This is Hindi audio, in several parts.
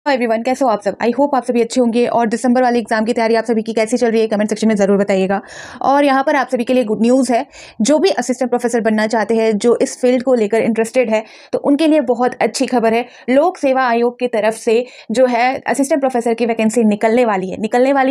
हाय एवरीवन, कैसे हो आप सब। आई होप आप सभी अच्छे होंगे और दिसंबर वाले एग्जाम की तैयारी आप सभी की कैसी चल रही है कमेंट सेक्शन में ज़रूर बताइएगा। और यहाँ पर आप सभी के लिए गुड न्यूज़ है, जो भी असिस्टेंट प्रोफेसर बनना चाहते हैं, जो इस फील्ड को लेकर इंटरेस्टेड है, तो उनके लिए बहुत अच्छी खबर है। लोक सेवा आयोग की तरफ से जो है असिस्टेंट प्रोफेसर की वैकेंसी निकलने वाली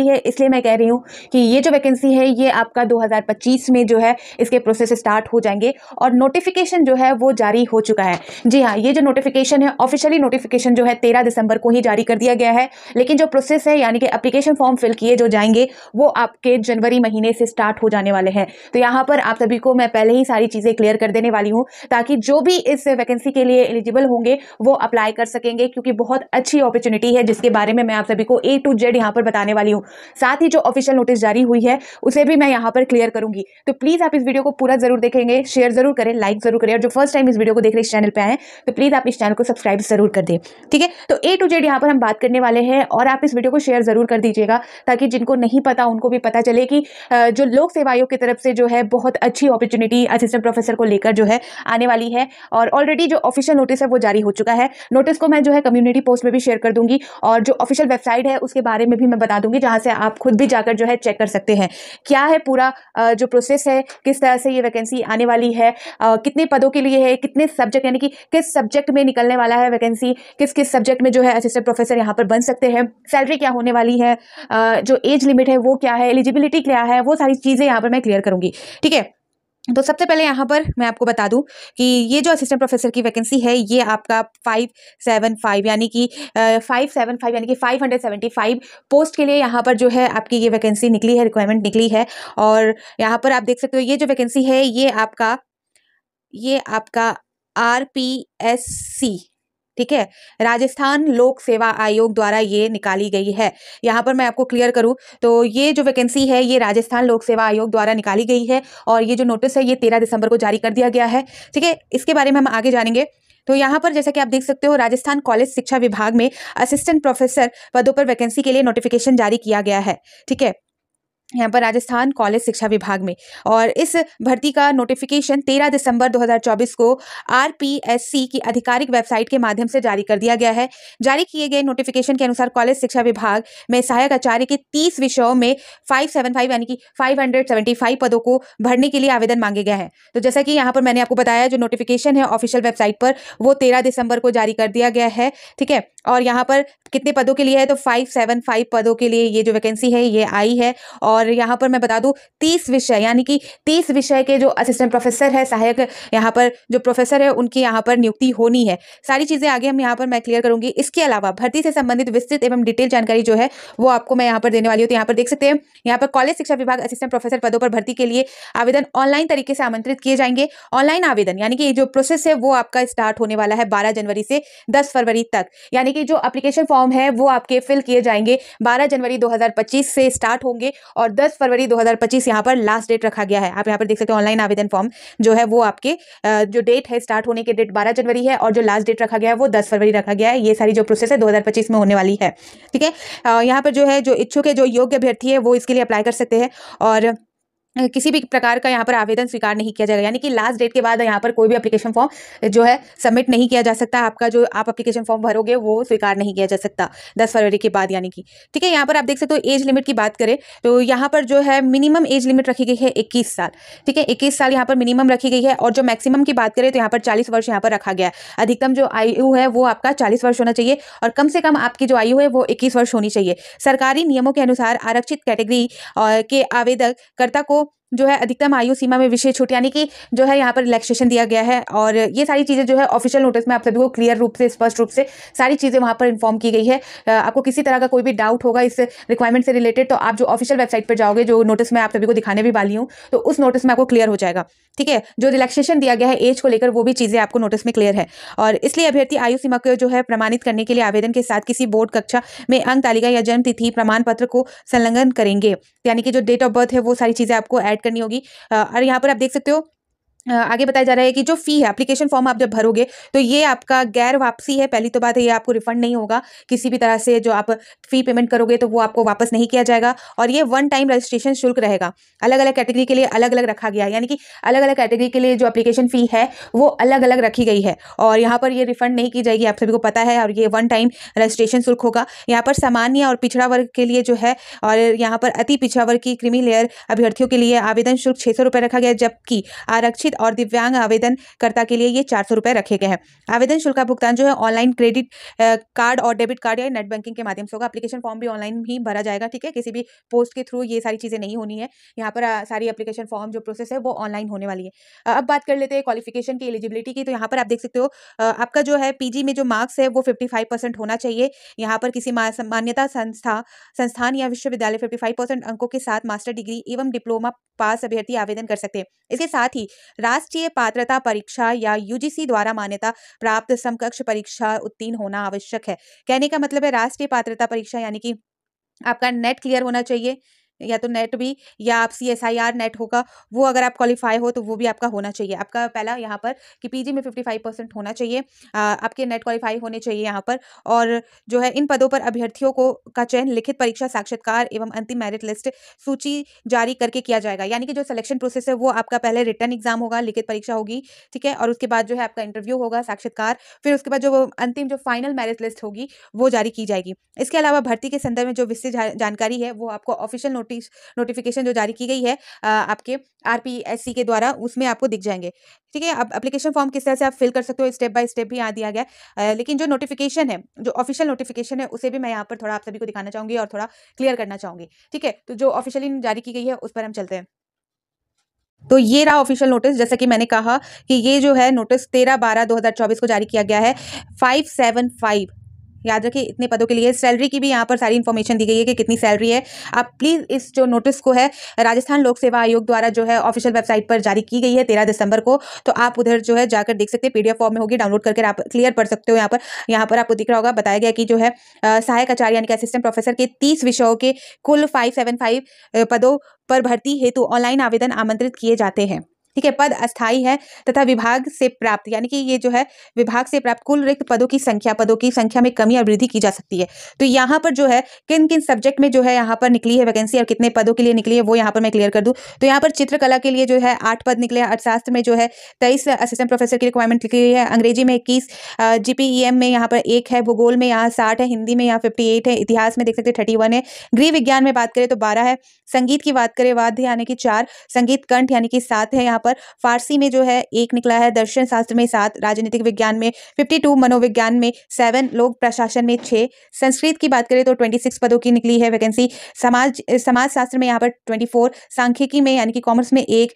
है। इसलिए मैं कह रही हूँ कि ये जो वैकेंसी है ये आपका 2025 में जो है इसके प्रोसेस स्टार्ट हो जाएंगे और नोटिफिकेशन जो है वो जारी हो चुका है। जी हाँ, ये जो नोटिफिकेशन है, ऑफिशियली नोटिफिकेशन जो है 13 दिसंबर को ही जारी कर दिया गया है, लेकिन जो प्रोसेस है यानी कि एप्लीकेशन फॉर्म फिल किए जो जाएंगे वो आपके जनवरी महीने से स्टार्ट हो जाने वाले हैं। तो यहाँ पर आप सभी को मैं पहले ही सारी चीजें क्लियर कर देने वाली हूँ, ताकि जो भी इस वैकेंसी के लिए एलिजिबल होंगे वो अप्लाई कर सकेंगे, क्योंकि बहुत अच्छी अपॉर्चुनिटी है जिसके बारे में मैं आप सभी को A to Z यहाँ पर बताने वाली हूँ। साथ ही जो ऑफिशियल नोटिस जारी हुई है उसे भी मैं यहाँ पर क्लियर करूंगी। तो प्लीज आप इस वीडियो को पूरा जरूर देखेंगे, शेयर जरूर करें, लाइक जरूर करें, और जो फर्स्ट टाइम इस वीडियो को देख रहे इस चैनल पे आए तो प्लीज आप इस चैनल को सब्सक्राइब जरूर कर दें। ठीक है, तो A to Z यहाँ पर हम बात करने वाले हैं और आप इस वीडियो को शेयर जरूर कर दीजिएगा, ताकि जिनको नहीं पता उनको भी पता चले कि जो लोक सेवा आयोग की तरफ से जो है बहुत अच्छी अपॉर्चुनिटी असिस्टेंट प्रोफेसर को लेकर जो है आने वाली है। और ऑलरेडी जो ऑफिशियल नोटिस है वो जारी हो चुका है। नोटिस को मैं जो है कम्युनिटी पोस्ट में भी शेयर कर दूंगी और जो ऑफिशियल वेबसाइट है उसके बारे में भी मैं बता दूंगी, जहां से आप खुद भी जाकर जो है चेक कर सकते हैं क्या है पूरा जो प्रोसेस है, किस तरह से ये वैकेंसी आने वाली है, कितने पदों के लिए है, कितने सब्जेक्ट यानी कि किस सब्जेक्ट में निकलने वाला है वैकेंसी, किस किस सब्जेक्ट में जो है असिस्टेंट प्रोफेसर यहाँ पर बन सकते हैं, सैलरी क्या होने वाली है, जो एज लिमिट है वो क्या है, एलिजिबिलिटी क्या है, वो सारी चीज़ें यहाँ पर मैं क्लियर करूंगी। ठीक है, तो सबसे पहले यहाँ पर मैं आपको बता दूं कि ये जो असिस्टेंट प्रोफेसर की वैकेंसी है ये आपका 575 यानी कि 575 यानी कि 575 पोस्ट के लिए यहाँ पर जो है आपकी ये वैकेंसी निकली है, रिक्वायरमेंट निकली है। और यहाँ पर आप देख सकते हो ये जो वैकेंसी है ये आपका RPSC, ठीक है, राजस्थान लोक सेवा आयोग द्वारा ये निकाली गई है। यहाँ पर मैं आपको क्लियर करूँ तो ये जो वैकेंसी है ये राजस्थान लोक सेवा आयोग द्वारा निकाली गई है और ये जो नोटिस है ये 13 दिसंबर को जारी कर दिया गया है। ठीक है, इसके बारे में हम आगे जानेंगे। तो यहाँ पर जैसा कि आप देख सकते हो राजस्थान कॉलेज शिक्षा विभाग में असिस्टेंट प्रोफेसर पदों पर वैकेंसी के लिए नोटिफिकेशन जारी किया गया है। ठीक है, यहाँ पर राजस्थान कॉलेज शिक्षा विभाग में, और इस भर्ती का नोटिफिकेशन 13 दिसंबर 2024 को RPSC की आधिकारिक वेबसाइट के माध्यम से जारी कर दिया गया है। जारी किए गए नोटिफिकेशन के अनुसार कॉलेज शिक्षा विभाग में सहायक आचार्य के 30 विषयों में 575 यानी कि 575 पदों को भरने के लिए आवेदन मांगे गए हैं। तो जैसा कि यहाँ पर मैंने आपको बताया जो नोटिफिकेशन है ऑफिशियल वेबसाइट पर वो 13 दिसंबर को जारी कर दिया गया है। ठीक है, और यहाँ पर कितने पदों के लिए है तो 575 पदों के लिए ये जो वैकेंसी है ये आई है। और यहाँ पर मैं बता दूं 30 विषय यानी कि 30 विषय के जो असिस्टेंट प्रोफेसर है, सहायक यहाँ पर जो प्रोफेसर है उनकी यहाँ पर नियुक्ति होनी है। सारी चीजें आगे हम यहाँ पर मैं क्लियर करूंगी। इसके अलावा भर्ती से संबंधित विस्तृत एवं डिटेल जानकारी जो है वो आपको मैं यहाँ पर देने वाली हूँ। तो यहाँ पर देख सकते हैं यहाँ पर कॉलेज शिक्षा विभाग असिस्टेंट प्रोफेसर पदों पर भर्ती के लिए आवेदन ऑनलाइन तरीके से आमंत्रित किए जाएंगे। ऑनलाइन आवेदन यानी कि जो प्रोसेस है वो आपका स्टार्ट होने वाला है 12 जनवरी से 10 फरवरी तक, यानी कि जो एप्लीकेशन फॉर्म है वो आपके फिल किए जाएंगे 12 जनवरी 2025 से स्टार्ट होंगे और 10 फरवरी 2025 यहाँ पर लास्ट डेट रखा गया है। आप यहाँ पर देख सकते हो ऑनलाइन आवेदन फॉर्म जो है वो आपके जो डेट है स्टार्ट होने की डेट 12 जनवरी है और जो लास्ट डेट रखा गया है वो 10 फरवरी रखा गया है। ये सारी जो प्रोसेस है 2025 में होने वाली है। ठीक है, यहाँ पर जो है जो इच्छुक है, जो योग्य अभ्यर्थी है वो इसके लिए अप्लाई कर सकते हैं और किसी भी प्रकार का यहाँ पर आवेदन स्वीकार नहीं किया जाएगा, यानी कि लास्ट डेट के बाद यहाँ पर कोई भी एप्लीकेशन फॉर्म जो है सबमिट नहीं किया जा सकता। आपका जो आप एप्लीकेशन फॉर्म भरोगे वो स्वीकार नहीं किया जा सकता 10 फरवरी के बाद, यानी कि। ठीक है, यहाँ पर आप देख सकते हो एज लिमिट की बात करें तो यहाँ पर जो है मिनिमम एज लिमिट रखी गई है 21 साल। ठीक है, 21 साल यहाँ पर मिनिमम रखी गई है और जो मैक्सिमम की बात करें तो यहाँ पर 40 वर्ष यहाँ पर रखा गया है। अधिकतम जो आयु है वो आपका 40 वर्ष होना चाहिए और कम से कम आपकी जो आयु है वो 21 वर्ष होनी चाहिए। सरकारी नियमों के अनुसार आरक्षित कैटेगरी के आवेदक कर्ता को जो है अधिकतम आयु सीमा में विशेष छूट यानी कि जो है यहाँ पर रिलैक्सेशन दिया गया है। और ये सारी चीज़ें जो है ऑफिशियल नोटिस में आप सभी को क्लियर रूप से, स्पष्ट रूप से सारी चीज़ें वहाँ पर इन्फॉर्म की गई है। आपको किसी तरह का कोई भी डाउट होगा इस रिक्वायरमेंट से रिलेटेड तो आप जो ऑफिशियल वेबसाइट पर जाओगे, जो नोटिस मैं आप सभी को दिखाने भी वाली हूँ, तो उस नोटिस में आपको क्लियर हो जाएगा। ठीक है, जो रिलैक्सेशन दिया गया है एज को लेकर वो भी चीज़ें आपको नोटिस में क्लियर है। और इसलिए अभ्यर्थी आयु सीमा को जो है प्रमाणित करने के लिए आवेदन के साथ किसी बोर्ड कक्षा में अंक तालिका या जन्म तिथि प्रमाण पत्र को संलग्न करेंगे, यानी कि जो डेट ऑफ बर्थ है वो सारी चीज़ें आपको ऐड करनी होगी। और यहाँ पर आप देख सकते हो आगे बताया जा रहा है कि जो फ़ी है, एप्लीकेशन फ़ॉर्म आप जब भरोगे, तो ये आपका गैर वापसी है। पहली तो बात है, ये आपको रिफ़ंड नहीं होगा। किसी भी तरह से जो आप फ़ी पेमेंट करोगे, तो वो आपको वापस नहीं किया जाएगा और ये वन टाइम रजिस्ट्रेशन शुल्क रहेगा। अलग-अलग कैटेगरी के लिए अलग-अलग रखा गया है, यानी कि अलग-अलग कैटेगरी के लिए जो एप्लीकेशन फ़ी है, वो अलग-अलग रखी गई है और यहाँ पर ये रिफ़ंड नहीं की जाएगी, आप सभी को पता है और ये वन टाइम रजिस्ट्रेशन शुल्क होगा। यहाँ पर सामान्य और पिछड़ा वर्ग के लिए जो है और यहाँ पर अति पिछड़ा वर्ग की क्रीमी लेयर अभ्यर्थियों के लिए आवेदन शुल्क ₹600 रखा गया है, जबकि आरक्षित और दिव्यांग आवेदनकर्ता के लिए ये ₹400 रखे गए हैं। आवेदन शुल्क का भुगतान जो है ऑनलाइन क्रेडिट कार्ड और डेबिट कार्ड या नेट बैंकिंग के माध्यम से होगा। एप्लीकेशन फॉर्म भी ऑनलाइन ही भरा जाएगा, ठीक है? किसी भी पोस्ट के थ्रू ये सारी चीज़ें नहीं होनी है। यहाँ पर सारी एप्लीकेशन फॉर्म जो प्रोसेस है वो ऑनलाइन होने वाली है। अब बात कर लेते हैं क्वालिफिकेशन की, एलिजिबिलिटी की। तो यहाँ पर आप देख सकते हो आपका जो है पीजी में जो मार्क्स है वो 55% होना चाहिए। यहाँ पर किसी मान्यता संस्थान या विश्वविद्यालय 55% अंकों के साथ मास्टर डिग्री एवं डिप्लोमा पास अभ्यर्थी आवेदन कर सकते हैं। इसके साथ ही राष्ट्रीय पात्रता परीक्षा या यूजीसी द्वारा मान्यता प्राप्त समकक्ष परीक्षा उत्तीर्ण होना आवश्यक है। कहने का मतलब है राष्ट्रीय पात्रता परीक्षा यानी कि आपका नेट क्लियर होना चाहिए या तो नेट भी या आप सीएसआईआर नेट होगा, वो अगर आप क्वालिफाई हो तो वो भी आपका होना चाहिए। आपका पहला यहाँ पर कि पीजी में 55% होना चाहिए, आपके नेट क्वालिफाई होने चाहिए यहाँ पर। और जो है इन पदों पर अभ्यर्थियों को का चयन लिखित परीक्षा, साक्षात्कार एवं अंतिम मेरिट लिस्ट सूची जारी करके किया जाएगा। यानी कि जो सिलेक्शन प्रोसेस है वो आपका पहले रिटन एग्जाम होगा, लिखित परीक्षा होगी, ठीक है? और उसके बाद जो है आपका इंटरव्यू होगा, साक्षात्कार, फिर उसके बाद जो अंतिम जो फाइनल मेरिट लिस्ट होगी वो जारी की जाएगी। इसके अलावा भर्ती के संदर्भ में जो विस्तृत जानकारी है वो आपको ऑफिशियल नोटिफिकेशन जो जारी की गई है आपके आरपीएससी के द्वारा, उसमें आपको दिख जाएंगे, ठीक है? अब एप्लीकेशन फॉर्म किस तरह से आप फिल कर सकते हो स्टेप बाय स्टेप भी यहाँ दिया गया है। लेकिन जो नोटिफिकेशन है, जो ऑफिशियल नोटिफिकेशन है, उसे भी मैं यहाँ पर थोड़ा आप सभी को दिखाना चाहूंगी और थोड़ा क्लियर करना चाहूंगी, ठीक है? तो जो ऑफिशियली जारी की गई है उस पर हम चलते हैं। तो ये रहा ऑफिशियल नोटिस, जैसा कि मैंने कहा कि ये जो है नोटिस 13/12/2024 को जारी किया गया है। 575, याद रखिए, इतने पदों के लिए। सैलरी की भी यहाँ पर सारी इन्फॉर्मेशन दी गई है कि कितनी सैलरी है। आप प्लीज़ इस जो नोटिस को है राजस्थान लोक सेवा आयोग द्वारा जो है ऑफिशियल वेबसाइट पर जारी की गई है 13 दिसंबर को, तो आप उधर जो है जाकर देख सकते हैं। पीडीएफ फॉर्म में होगी, डाउनलोड करके आप क्लियर पढ़ सकते हो। यहाँ पर आपको दिख रहा होगा, बताया गया कि जो है सहायक आचार्य यानी कि असिस्टेंट प्रोफेसर के 30 विषयों के कुल 575 पदों पर भर्ती हेतु ऑनलाइन आवेदन आमंत्रित किए जाते हैं, ठीक है? पद अस्थायी है तथा विभाग से प्राप्त, यानी कि ये जो है विभाग से प्राप्त कुल रिक्त पदों की संख्या में कमी या वृद्धि की जा सकती है। तो यहाँ पर जो है किन किन सब्जेक्ट में जो है यहाँ पर निकली है वैकेंसी और कितने पदों के लिए निकली है वो यहाँ पर मैं क्लियर कर दूं। तो यहाँ पर चित्रकला के लिए जो है 8 पद निकले, अर्थशास्त्र में जो है 23 असिस्टेंट प्रोफेसर की रिक्वायरमेंट निकली है, अंग्रेजी में 21, जीपीईएम में यहाँ पर 1 है, भूगोल में यहाँ 60 है, हिंदी में यहाँ 58 है, इतिहास में देख सकते 31 है, गृह विज्ञान में बात करें तो 12 है, संगीत की बात करें वाद्य यानी कि 4, संगीत कंठ यानी कि 7 है यहाँ पर, फारसी में जो है 1 निकला है, दर्शन शास्त्र में 7, राजनीतिक विज्ञान में 52, मनोविज्ञान में 7, लोक प्रशासन में 6, संस्कृत की बात करें तो 26 पदों की निकली है वैकेंसी, समाज शास्त्र में यहाँ पर 24, सांख्यिकी में यानी कि कॉमर्स में 1,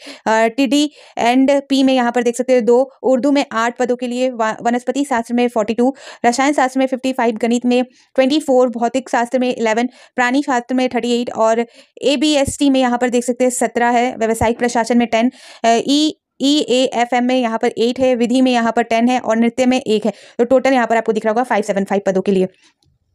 टीडी एंड पी में यहाँ पर देख सकते हो 2, उर्दू में 8 पदों के लिए, वनस्पति शास्त्र में 42, रसायन शास्त्र में 55, गणित में 24, भौतिक शास्त्र में 11, प्राणी शास्त्र में 38 और एबीएसटी में यहाँ पर देख सकते हैं 17 है, व्यावसायिक प्रशासन में 10, EAFM में यहाँ पर 8 है, विधि में यहाँ पर 10 है और नृत्य में 1 है। तो टोटल यहाँ पर आपको दिख रहा होगा 575 पदों के लिए,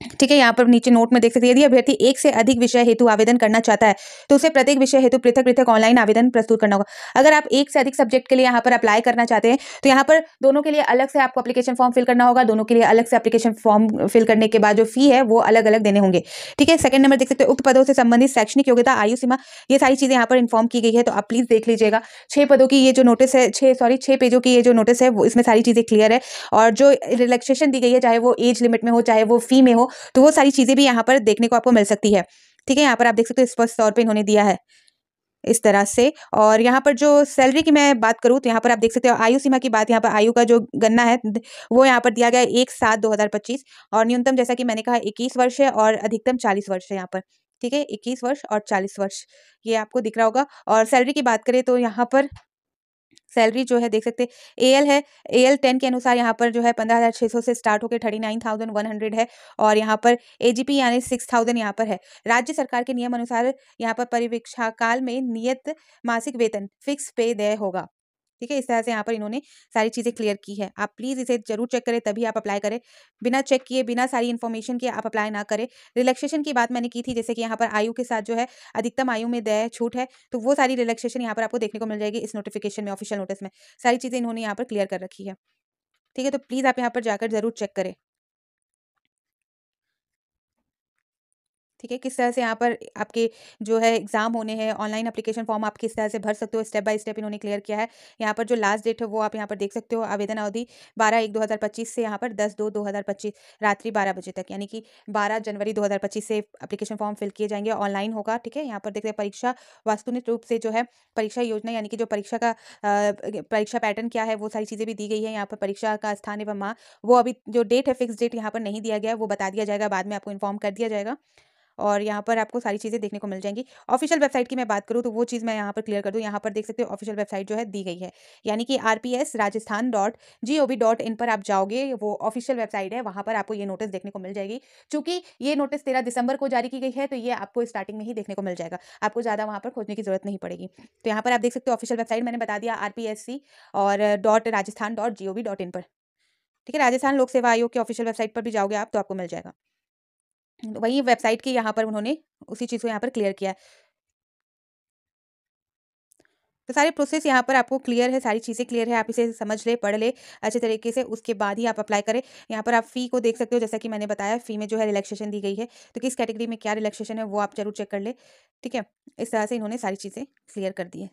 ठीक है? यहाँ पर नीचे नोट में देख सकते हैं, यदि अभ्यर्थी एक से अधिक विषय हेतु आवेदन करना चाहता है तो उसे प्रत्येक विषय हेतु पृथक-पृथक ऑनलाइन आवेदन प्रस्तुत करना होगा। अगर आप एक से अधिक सब्जेक्ट के लिए यहाँ पर अप्लाई करना चाहते हैं तो यहाँ पर दोनों के लिए अलग से आपको एप्लीकेशन फॉर्म फिल करना होगा, दोनों के लिए अलग से एप्लीकेशन फॉर्म फिल करने के बाद जो फी है वो अलग-अलग देने होंगे, ठीक है? सेकंड नंबर देख सकते हैं, उक्त पदों से संबंधित शैक्षणिक योग्यता, आयु सीमा, ये सारी चीजें यहाँ पर इन्फॉर्म की गई है, तो आप प्लीज देख लीजिएगा। 6 पदों की ये जो नोटिस है, 6 पेजों की ये जो नोटिस है वो इसमें सारी चीजें क्लियर है और जो रिलैक्सेशन दी गई है, चाहे वो एज लिमिट में हो चाहे वो फी में हो, तो वो सारी चीजें भी यहाँ पर देखने को आपको मिल सकती है, ठीक है? यहाँ पर आप देख सकते हो स्पष्ट तौर पे इन्होंने दिया है इस तरह से। और यहाँ पर जो सैलरी की मैं बात करूँ तो यहाँ पर आप देख सकते हो आयु सीमा की बात, यहाँ पर आयु का जो गणना है वो यहाँ पर दिया गया है 1/7/2025 और न्यूनतम जैसा कि मैंने कहा 21 वर्ष है और अधिकतम 40 वर्ष है यहाँ पर, ठीक है? 21 वर्ष और 40 वर्ष ये आपको दिख रहा होगा। और सैलरी की बात करें तो यहाँ पर सैलरी जो है देख सकते हैं एएल है, एएल 10 के अनुसार यहाँ पर जो है 15,600 से स्टार्ट होकर 39,100 है और यहाँ पर एजीपी यानी 6,000 यहाँ पर है। राज्य सरकार के नियम अनुसार यहाँ पर परिवीक्षा काल में नियत मासिक वेतन फिक्स पे देय होगा। ठीक है, इस तरह से यहाँ पर इन्होंने सारी चीज़ें क्लियर की है। आप प्लीज़ इसे ज़रूर चेक करें, तभी आप अप्लाई करें। बिना चेक किए, बिना सारी इन्फॉर्मेशन के आप अप्लाई ना करें। रिलैक्सेशन की बात मैंने की थी, जैसे कि यहाँ पर आयु के साथ जो है अधिकतम आयु में देय छूट है, तो वो सारी रिलैक्सेशन यहाँ पर आपको देखने को मिल जाएगी इस नोटिफिकेशन में, ऑफिशियल नोटिस में। सारी चीज़ें इन्होंने यहाँ पर क्लियर कर रखी है। ठीक है, तो प्लीज़ आप यहाँ पर जाकर ज़रूर चेक करें। ठीक है, किस तरह से यहाँ पर आपके जो है एग्ज़ाम होने हैं, ऑनलाइन एप्लीकेशन फॉर्म आप किस तरह से भर सकते हो, स्टेप बाय स्टेप इन्होंने क्लियर किया है। यहाँ पर जो लास्ट डेट है वो आप यहाँ पर देख सकते हो, आवेदन अवधि 12/1/2025 से यहाँ पर 10/2/2025 रात्रि 12 बजे तक, यानी कि 12 जनवरी 2025 से एप्लीकेशन फॉर्म फिल किए जाएंगे, ऑनलाइन होगा। ठीक है, यहाँ पर देखते हैं परीक्षा वास्तुनिक रूप से जो है परीक्षा योजना, यानी कि जो परीक्षा का परीक्षा पैटर्न क्या है, वो सारी चीज़ें भी दी गई है। यहाँ पर परीक्षा का स्थान एवं माह, वो अभी जो डेट है, फिक्स डेट यहाँ पर नहीं दिया गया है, वो बता दिया जाएगा, बाद में आपको इन्फॉर्म कर दिया जाएगा। और यहाँ पर आपको सारी चीज़ें देखने को मिल जाएँगी। ऑफ़िशियल वेबसाइट की मैं बात करूँ तो वो चीज़ मैं यहाँ पर क्लियर कर दूँ। यहाँ पर देख सकते हो ऑफ़िशियल वेबसाइट जो है दी गई है। यानी कि rpsrajasthan.gov.in पर आप जाओगे, वो ऑफ़िशियल वेबसाइट है, वहाँ पर आपको ये नोटिस देखने को मिल जाएगी। चूँकि ये नोटिस 13 दिसंबर को जारी की गई है, तो ये आपको स्टार्टिंग में ही देखने को मिल जाएगा। आपको ज़्यादा वहाँ पर खोजने की ज़रूरत नहीं पड़ेगी। तो यहाँ पर आप देख सकते हो ऑफ़िशियल वेबसाइट मैंने बता दिया, rpsc और .rajasthan.gov.in पर। ठीक है, राजस्थान लोक सेवा आयोग के ऑफ़िशियल वेबसाइट पर भी जाओगे आप तो आपको मिल जाएगा। वही वेबसाइट की यहाँ पर उन्होंने उसी चीज़ को यहाँ पर क्लियर किया है। तो सारे प्रोसेस यहाँ पर आपको क्लियर है, सारी चीज़ें क्लियर है, आप इसे समझ ले, पढ़ ले अच्छे तरीके से, उसके बाद ही आप अप्लाई करें। यहाँ पर आप फ़ी को देख सकते हो, जैसा कि मैंने बताया फ़ी में जो है रिलैक्सेशन दी गई है, तो किस कैटेगरी में क्या रिलैक्सेशन है वो आप ज़रूर चेक कर ले। ठीक है, इस तरह से इन्होंने सारी चीज़ें क्लियर कर दी है।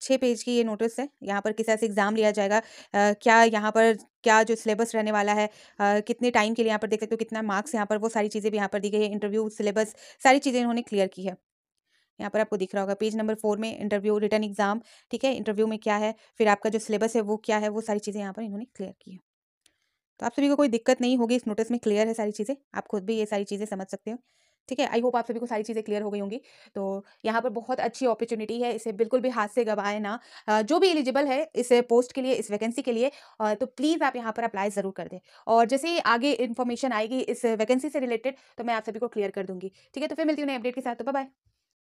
6 पेज की ये नोटिस है, यहाँ पर किस तरह से एग्ज़ाम लिया जाएगा, क्या यहाँ पर क्या जो सिलेबस रहने वाला है, कितने टाइम के लिए यहाँ पर देख सकते हो, कितना मार्क्स यहाँ पर, वो सारी चीज़ें भी यहाँ पर दी गई है। इंटरव्यू सिलेबस सारी चीज़ें इन्होंने क्लियर की है। यहाँ पर आपको दिख रहा होगा पेज नंबर 4 में इंटरव्यू रिटन एग्जाम। ठीक है, इंटरव्यू में क्या है, फिर आपका जो सिलेबस है वो क्या है, वो सारी चीज़ें यहाँ पर इन्होंने क्लियर की है। तो आप सभी को कोई दिक्कत नहीं होगी, इस नोटिस में क्लियर है सारी चीज़ें, आप खुद भी ये सारी चीज़ें समझ सकते हो। ठीक है, आई होप आप सभी को सारी चीज़ें क्लियर हो गई होंगी। तो यहाँ पर बहुत अच्छी अपॉर्चुनिटी है, इसे बिल्कुल भी हाथ से गंवाएँ ना। जो भी एलिजिबल है इस पोस्ट के लिए, इस वैकेंसी के लिए, तो प्लीज़ आप यहाँ पर अप्लाई ज़रूर कर दें। और जैसे ही आगे इन्फॉर्मेशन आएगी इस वैकेंसी से रिलेटेड, तो मैं आप सभी को क्लियर कर दूँगी। ठीक है, तो फिर मिलती हूँ नए अपडेट के साथ, तो बाय बाय।